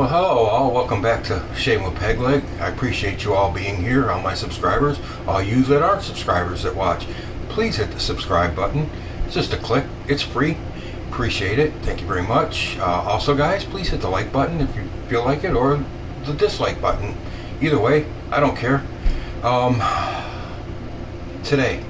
Well, hello all. Welcome back to Shaving with Peg Leg. I appreciate you all being here, all my subscribers. All you that aren't subscribers that watch, please hit the subscribe button. It's just a click. It's free. Appreciate it. Thank you very much. Also, guys, please hit the like button if you feel like it, or the dislike button. Either way, I don't care. Today,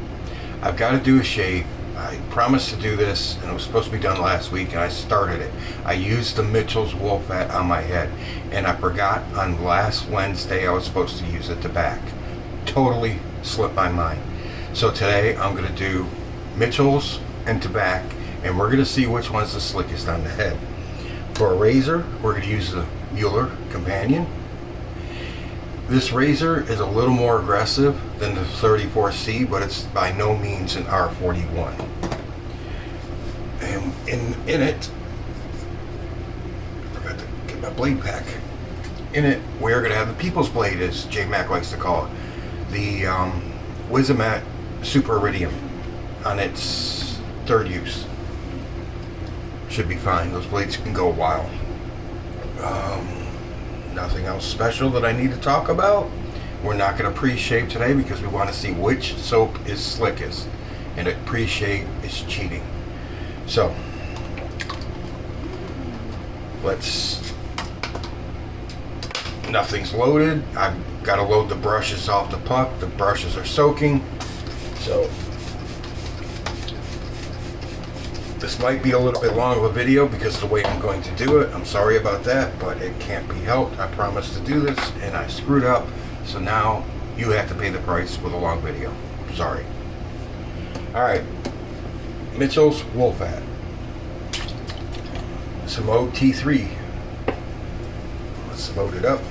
I've got to do a shave. I promised to do this, and it was supposed to be done last week, and I started it. I used the Michell's wool fat on my head, and I forgot on last Wednesday I was supposed to use the Tabac. Totally slipped my mind. So today I'm going to do Michell's and Tabac, and we're going to see which one's the slickest on the head. For a razor, we're going to use the Muhle Companion. This razor is a little more aggressive than the 34C, but it's by no means an R41. And in it, I forgot to get my blade pack. In it, we're going to have the People's Blade, as J Mac likes to call it. The Wizamet Super Iridium on its third use. Should be fine. Those blades can go a while. Nothing else special that I need to talk about. We're not going to pre-shave today because we want to see which soap is slickest, and a pre-shave is cheating. So nothing's loaded. I've got to load the brushes off the puck. The brushes are soaking, so this might be a little bit long of a video because of the way I'm going to do it. I'm sorry about that, but it can't be helped. I promised to do this and I screwed up, so now you have to pay the price with a long video. Sorry. Alright, Michell's wool fat. Some OT3. Let's load it up.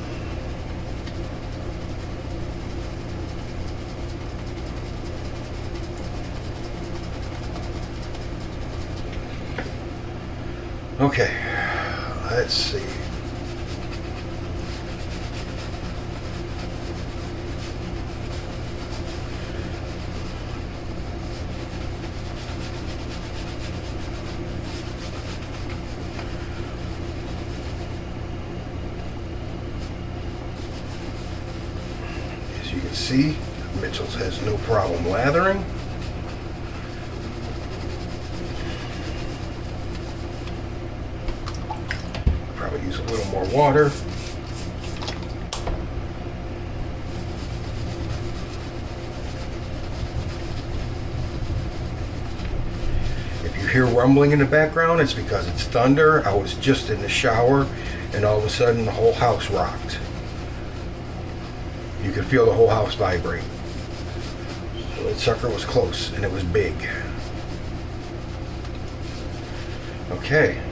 Okay, let's see. As you can see, Michell's has no problem lathering. Use a little more water. If you hear rumbling in the background, it's because it's thunder. I was just in the shower and all of a sudden the whole house rocked. You could feel the whole house vibrate. So that sucker was close and it was big. Okay.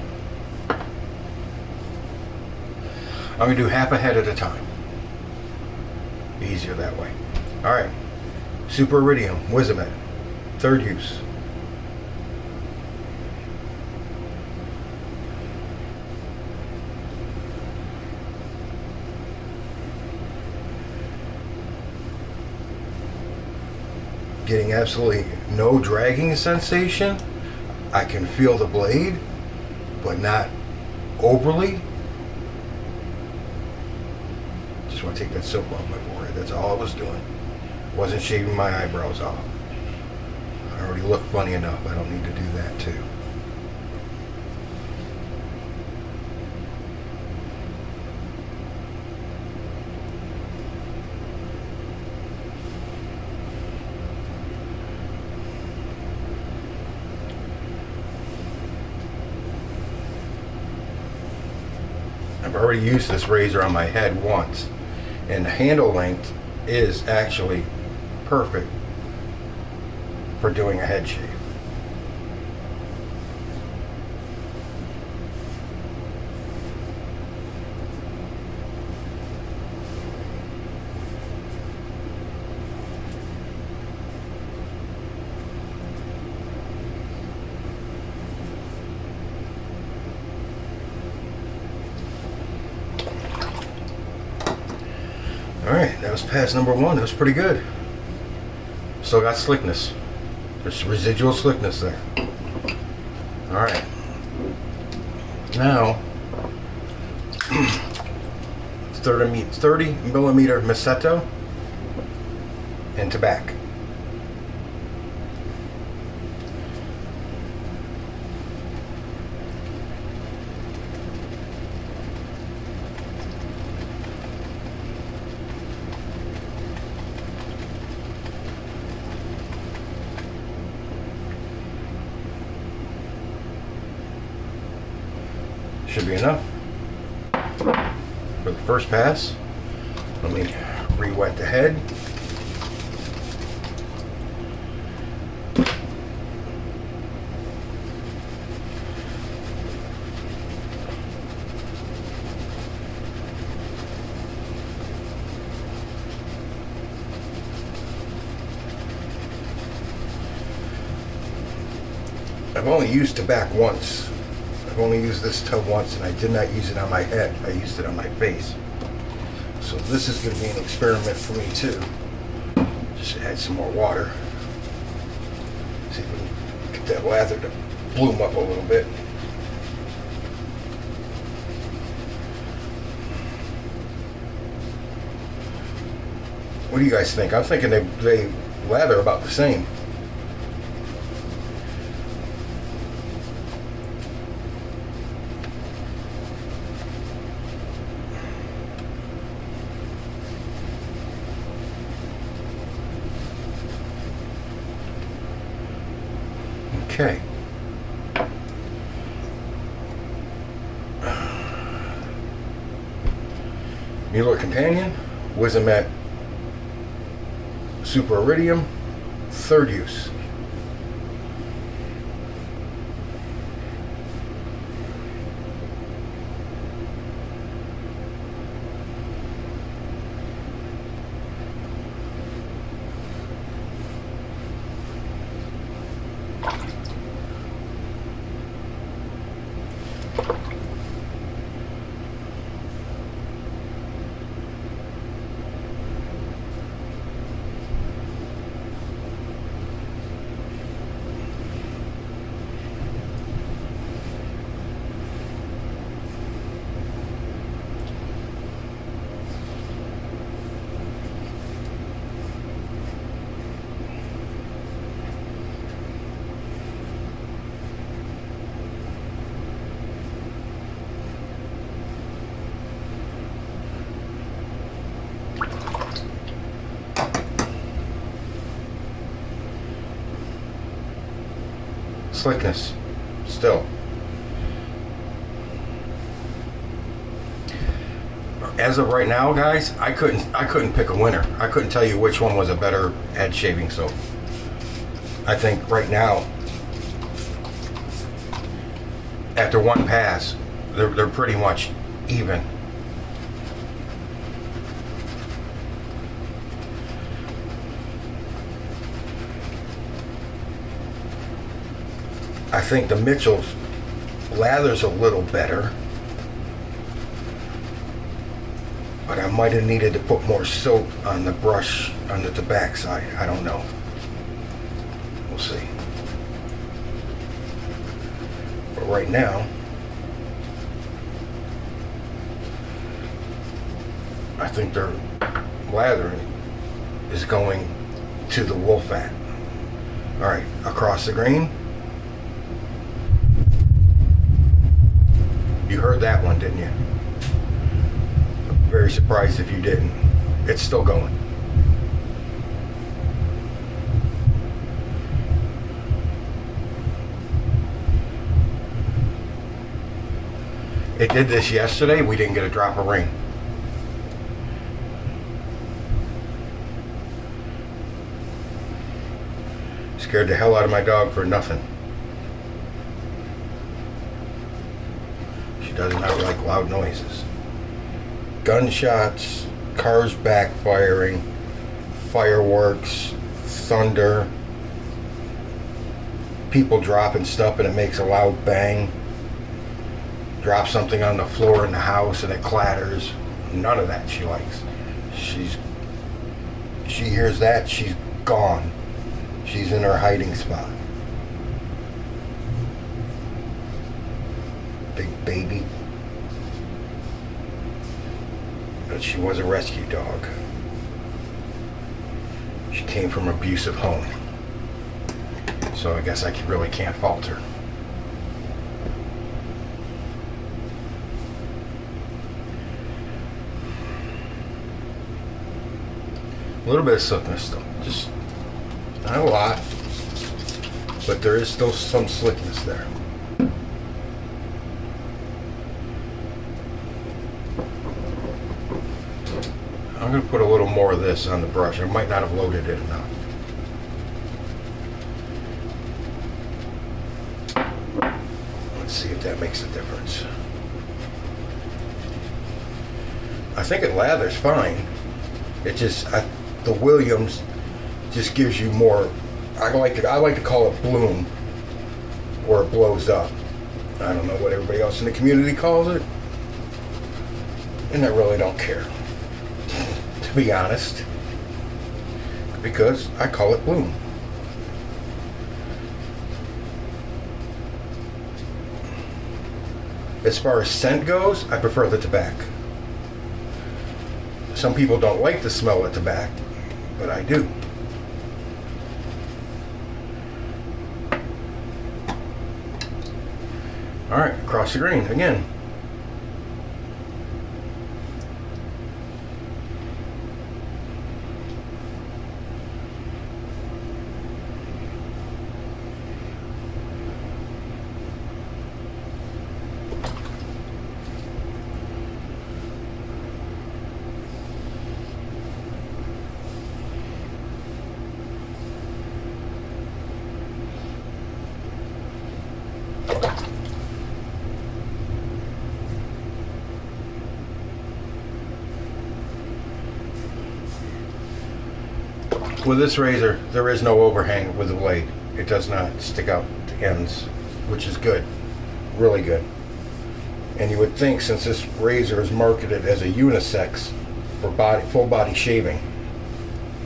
I'm going to do half a head at a time. Easier that way. Alright. Super Iridium, Wizamet. Third use. Getting absolutely no dragging sensation. I can feel the blade, but not overly. Just want to take that soap off my forehead. That's all I was doing. Wasn't shaving my eyebrows off. I already look funny enough. I don't need to do that too. I've already used this razor on my head once, and the handle length is actually perfect for doing a head shave. Alright, that was pass number one. That was pretty good. Still got slickness. There's residual slickness there. Alright. Now, 30 millimeter Maseto and Tabac. Should be enough for the first pass. Let me re-wet the head. I've only used Tabac once. I've only used this tub once, and I did not use it on my head. I used it on my face. So this is going to be an experiment for me too. Just add some more water. See if we can get that lather to bloom up a little bit. What do you guys think? I'm thinking they lather about the same. Okay. Muhle Companion, Wizamet Super Iridium, third use. Slickness, still. As of right now, guys, I couldn't pick a winner. I couldn't tell you which one was a better head shaving soap. I think right now, after one pass, they're pretty much even. I think the Michell's lather's a little better, but I might have needed to put more soap on the brush on the Tabac side. I don't know. We'll see. But right now, I think their lathering is going to the wool fat. All right, across the grain. You heard that one, didn't you? Very surprised if you didn't. It's still going. It did this yesterday. We didn't get a drop of rain. Scared the hell out of my dog for nothing. She does not like loud noises. Gunshots, cars backfiring, fireworks, thunder, people dropping stuff and it makes a loud bang. Drop something on the floor in the house and it clatters. None of that she likes. She hears that, she's gone. She's in her hiding spot. Big baby. but she was a rescue dog. She came from an abusive home. So I guess I really can't fault her. A little bit of slickness though, just not a lot, but there is still some slickness there. I'm going to put a little more of this on the brush. I might not have loaded it enough. Let's see if that makes a difference. I think it lathers fine. It just, the Williams just gives you more. I like to call it bloom, where it blows up. I don't know what everybody else in the community calls it, and I really don't care, to be honest, because I call it bloom. As far as scent goes, I prefer the Tabac. Some people don't like the smell of Tabac, but I do. All right, across the grain again. With this razor, there is no overhang with the blade. It does not stick out the ends, which is good, really good. And you would think, since this razor is marketed as a unisex for full body shaving,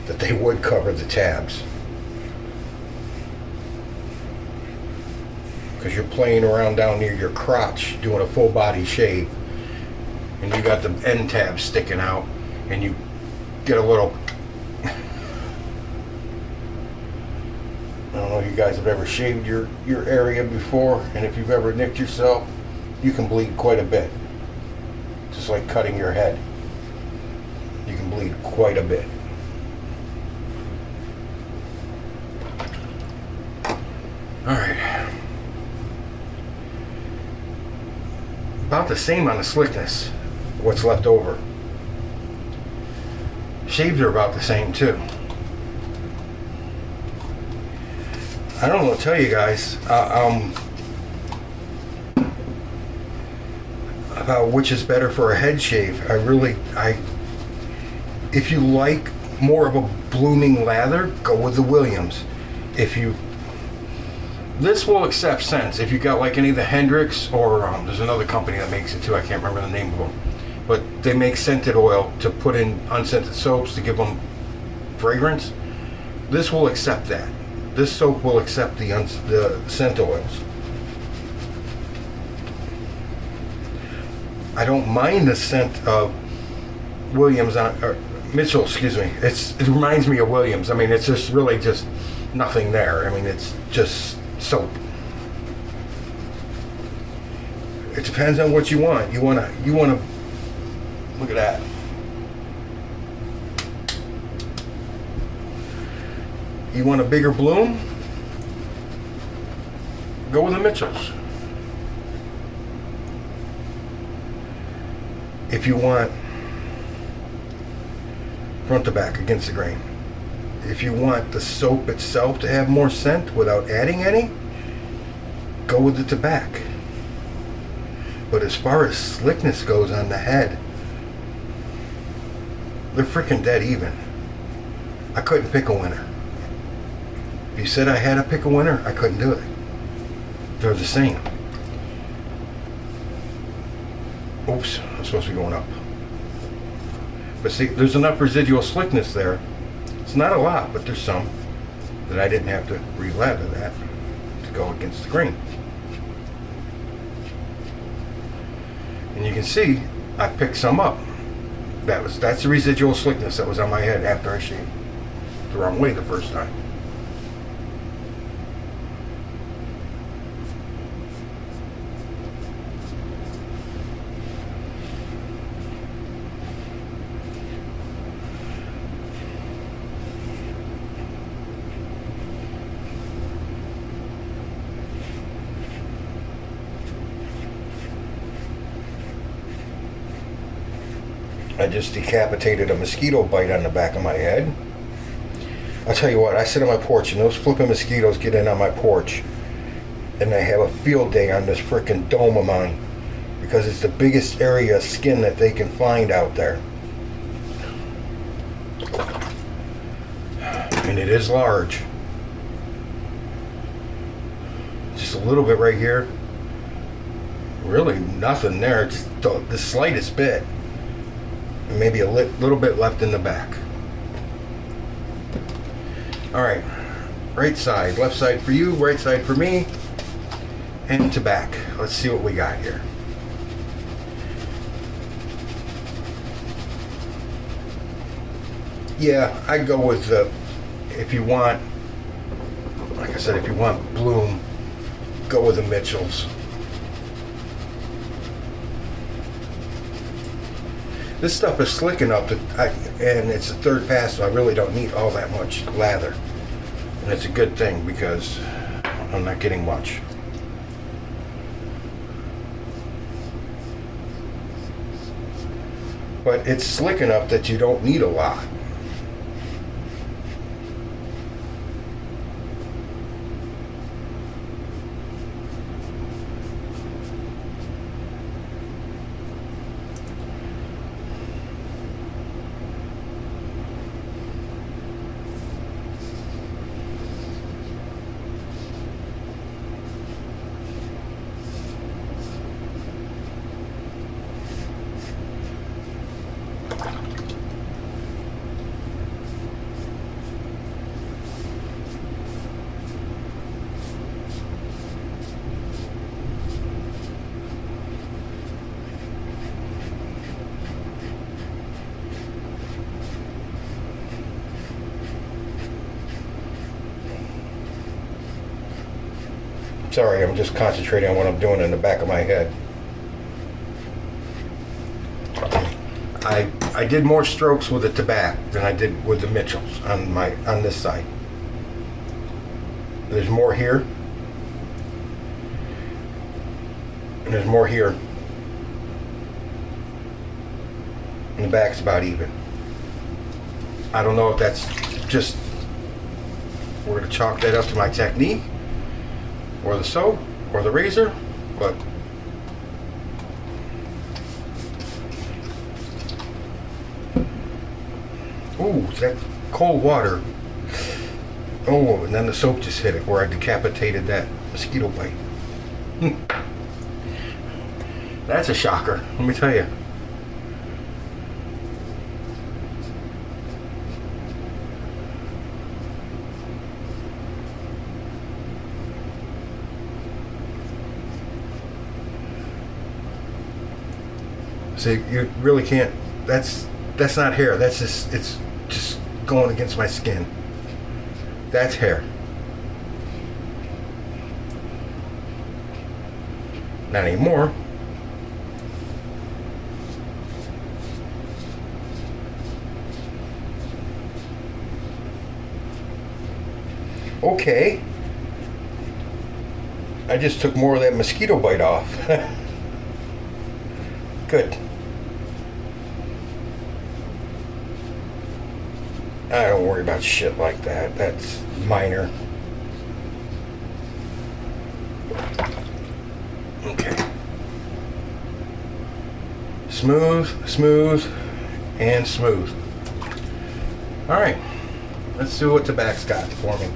that they would cover the tabs. Because you're playing around down near your crotch doing a full body shave, and you got the end tabs sticking out, and you get a little. I don't know if you guys have ever shaved your area before, and if you've ever nicked yourself, you can bleed quite a bit. Just like cutting your head. You can bleed quite a bit. Alright. About the same on the slickness, what's left over. Shaves are about the same too. I don't know what to tell you guys about which is better for a head shave. If you like more of a blooming lather, go with the Williams. This will accept scents. If you got like any of the Hendrix, or there's another company that makes it too, I can't remember the name of them, but they make scented oil to put in unscented soaps to give them fragrance. This will accept that. This soap will accept the scent oils. I don't mind the scent of Williams or Michell, excuse me. It reminds me of Williams. I mean, it's just really just nothing there. I mean, it's just soap. It depends on what you want. You wanna look at that. You want a bigger bloom? Go with the Michells. If you want front to back against the grain. If you want the soap itself to have more scent without adding any, go with the Tabac. But as far as slickness goes on the head, they're freaking dead even. I couldn't pick a winner. If you said I had to pick a winner, I couldn't do it. They're the same. Oops, I'm supposed to be going up. But see, there's enough residual slickness there. It's not a lot, but there's some that I didn't have to re-lather that to go against the grain. And you can see I picked some up. That's the residual slickness that was on my head after I shaved the wrong way the first time. I just decapitated a mosquito bite on the back of my head. I'll tell you what, I sit on my porch and those flipping mosquitoes get in on my porch and I have a field day on this frickin' dome of mine because it's the biggest area of skin that they can find out there. And it is large. Just a little bit right here. Really nothing there, just the slightest bit. And maybe a little bit left in the back. Alright, right side, left side for you, right side for me, and to back. Let's see what we got here. Yeah, I'd go with if you want, like I said, if you want bloom, go with the Michells. This stuff is slick enough that and it's the third pass, so I really don't need all that much lather. And it's a good thing because I'm not getting much. But it's slick enough that you don't need a lot. Sorry, I'm just concentrating on what I'm doing in the back of my head. I did more strokes with the Tabac than I did with the Michells on this side. There's more here. And there's more here. And the back's about even. I don't know if that's just, we're going to chalk that up to my technique, or the soap, or the razor, but ooh, that cold water. Oh, and then the soap just hit it where I decapitated that mosquito bite. That's a shocker, let me tell you. So you really can't, that's not hair, it's just going against my skin. That's hair. Not anymore. Okay. I just took more of that mosquito bite off. Good. I don't worry about shit like that. That's minor. Okay. Smooth, smooth, and smooth. Alright. Let's see what Tabac's got for me.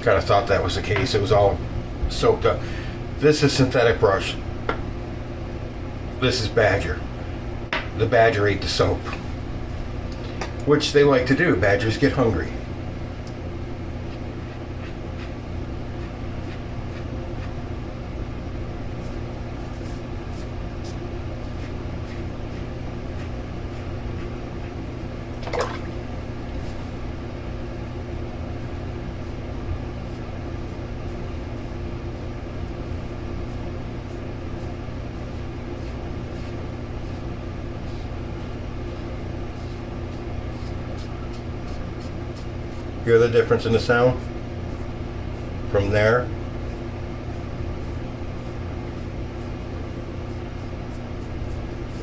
Kind of thought that was the case. It was all soaked up. This is synthetic brush. This is Badger. The Badger ate the soap, which they like to do. Badgers get hungry. Hear the difference in the sound from there?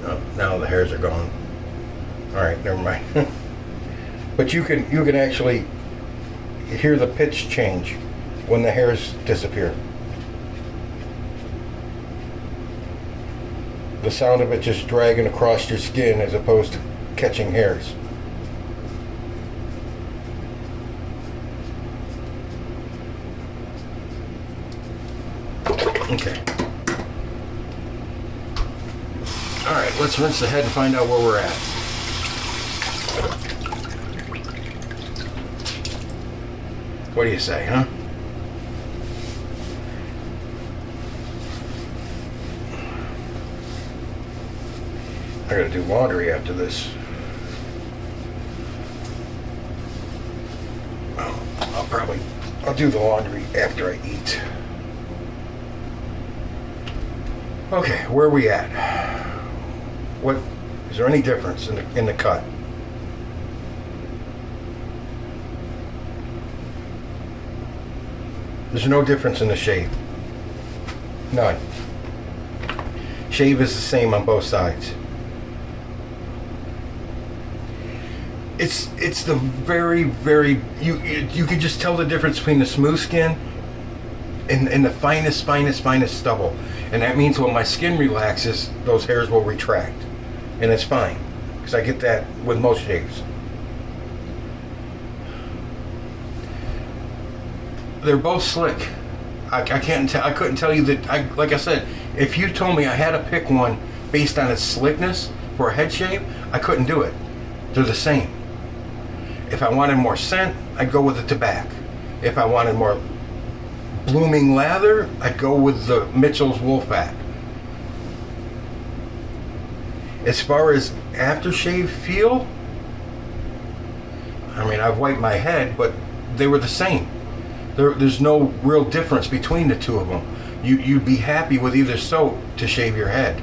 Oh, now the hairs are gone. All right, never mind. But you can actually hear the pitch change when the hairs disappear. The sound of it just dragging across your skin as opposed to catching hairs. Okay. Alright, let's rinse the head and find out where we're at. What do you say, huh? I gotta do laundry after this. Well, I'll do the laundry after I eat. Okay, where are we at? What is there any difference in the cut? There's no difference in the shave. None. Shave is the same on both sides. It's the very you can just tell the difference between the smooth skin and the finest stubble. And that means when my skin relaxes, those hairs will retract. And it's fine, because I get that with most shaves. They're both slick. I couldn't tell you that. Like I said, if you told me I had to pick one based on its slickness for a head shave, I couldn't do it. They're the same. If I wanted more scent, I'd go with the Tabac. If I wanted more blooming lather, I'd go with the Michell's Wolfpack. As far as aftershave feel, I mean, I've wiped my head, but they were the same. There's no real difference between the two of them. You'd be happy with either soap to shave your head.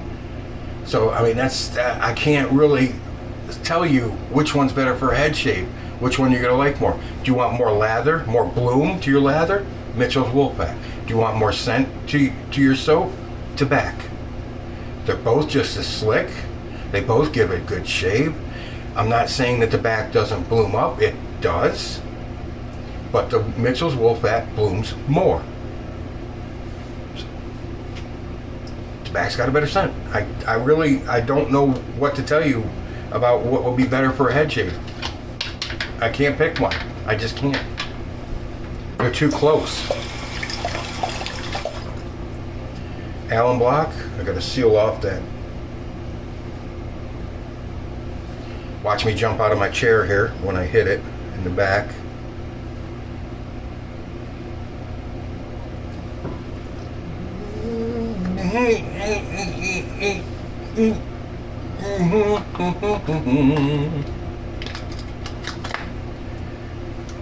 So, I mean, I can't really tell you which one's better for a head shave, which one you're going to like more. Do you want more lather, more bloom to your lather? Michell's Wolfpack. Do you want more scent to your soap? Tabac. They're both just as slick. They both give a good shave. I'm not saying that Tabac doesn't bloom up. It does. But the Michell's Wolfpack blooms more. Tabac's got a better scent. I don't know what to tell you about what will be better for a head shave. I can't pick one. I just can't. They're too close. Allen block, I gotta seal off that. Watch me jump out of my chair here when I hit it in the back.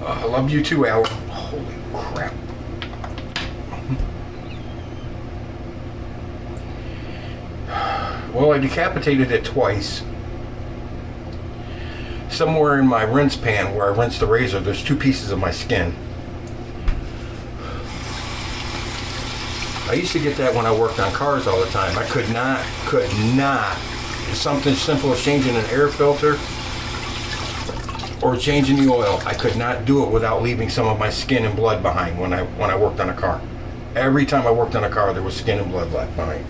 I love you too, Al. Holy crap. Well, I decapitated it twice. Somewhere in my rinse pan where I rinse the razor, there's 2 pieces of my skin. I used to get that when I worked on cars all the time. I could not. Something simple as changing an air filter or changing the oil. I could not do it without leaving some of my skin and blood behind when I worked on a car. Every time I worked on a car, there was skin and blood left behind.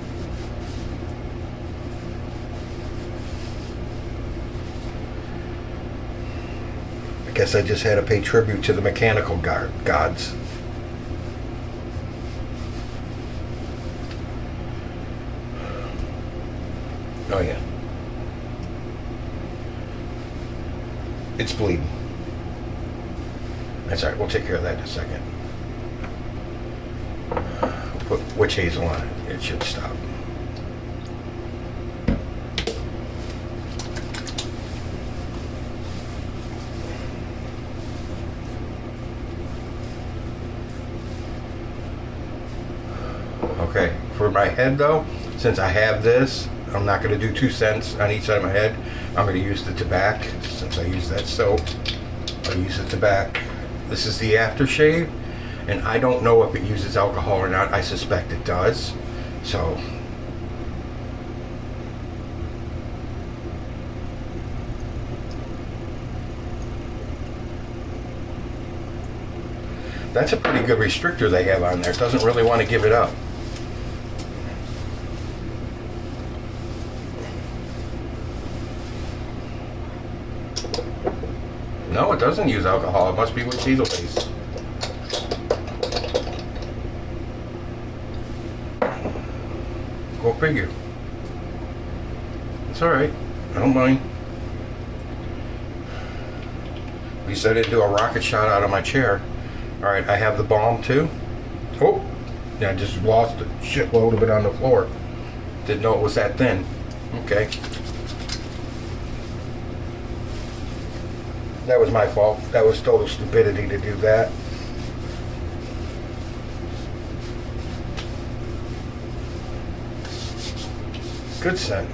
I guess I just had to pay tribute to the mechanical gods. Oh yeah. It's bleeding. That's alright, we'll take care of that in a second. Put witch hazel on it. It should stop. Okay, for my head though, since I have this, I'm not going to do 2 cents on each side of my head. I'm going to use the Tabac. Since I use that soap, I'll use the Tabac. This is the aftershave, and I don't know if it uses alcohol or not. I suspect it does. So, that's a pretty good restrictor they have on there. It doesn't really want to give it up. No, it doesn't use alcohol. It must be with hazel base. Go figure. It's alright. I don't mind. At least I didn't do a rocket shot out of my chair. Alright, I have the balm too. Oh! Yeah, I just lost a shitload of it on the floor. Didn't know it was that thin. Okay. That was my fault. That was total stupidity to do that. Good scent.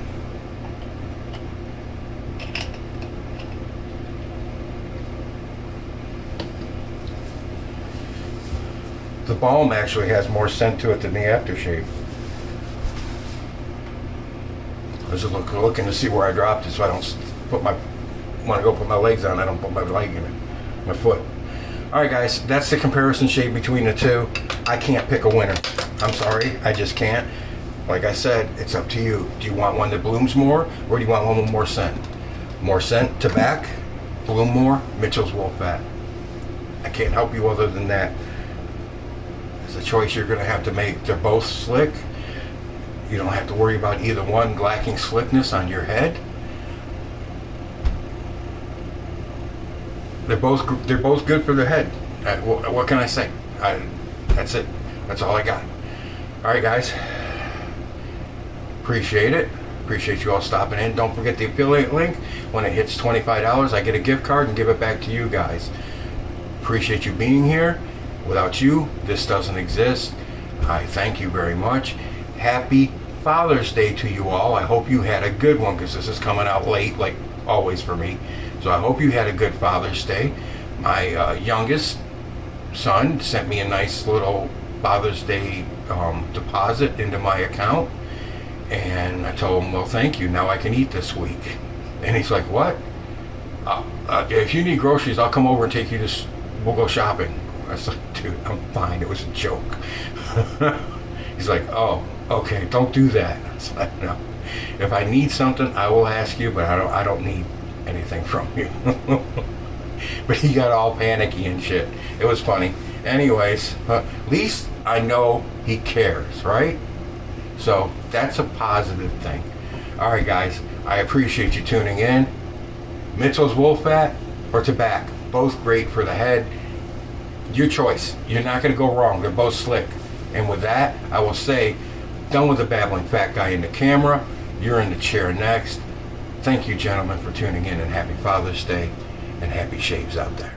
The balm actually has more scent to it than the aftershave. I was looking to see where I dropped it so I don't put my... When I go put my legs on, I don't put my leg in it, my foot. Alright guys, that's the comparison shade between the two. I can't pick a winner. I'm sorry, I just can't. Like I said, it's up to you. Do you want one that blooms more, or do you want one with more scent? More scent, Tabac, bloom more, Michell's Wolfat. I can't help you other than that. It's a choice you're going to have to make. They're both slick. You don't have to worry about either one lacking slickness on your head. They're both good for the head. What can I say? That's it. That's all I got. All right, guys. Appreciate it. Appreciate you all stopping in. Don't forget the affiliate link. When it hits $25, I get a gift card and give it back to you guys. Appreciate you being here. Without you, this doesn't exist. I thank you very much. Happy Father's Day to you all. I hope you had a good one, because this is coming out late, like always for me. So I hope you had a good Father's Day. My youngest son sent me a nice little Father's Day deposit into my account. And I told him, well, thank you. Now I can eat this week. And he's like, what? If you need groceries, I'll come over and take you to... We'll go shopping. I was like, dude, I'm fine. It was a joke. He's like, oh, okay, don't do that. I was like, no. If I need something, I will ask you, but I don't need anything from you. But he got all panicky and shit. It was funny. Anyways, at least I know he cares, right? So that's a positive thing. All right, guys, I appreciate you tuning in. Michell's Wolfat or Tabac, both great for the head. Your choice. You're not going to go wrong. They're both slick. And with that, I will say, done with the babbling fat guy in the camera. You're in the chair next. Thank you, gentlemen, for tuning in, and happy Father's Day and happy shaves out there.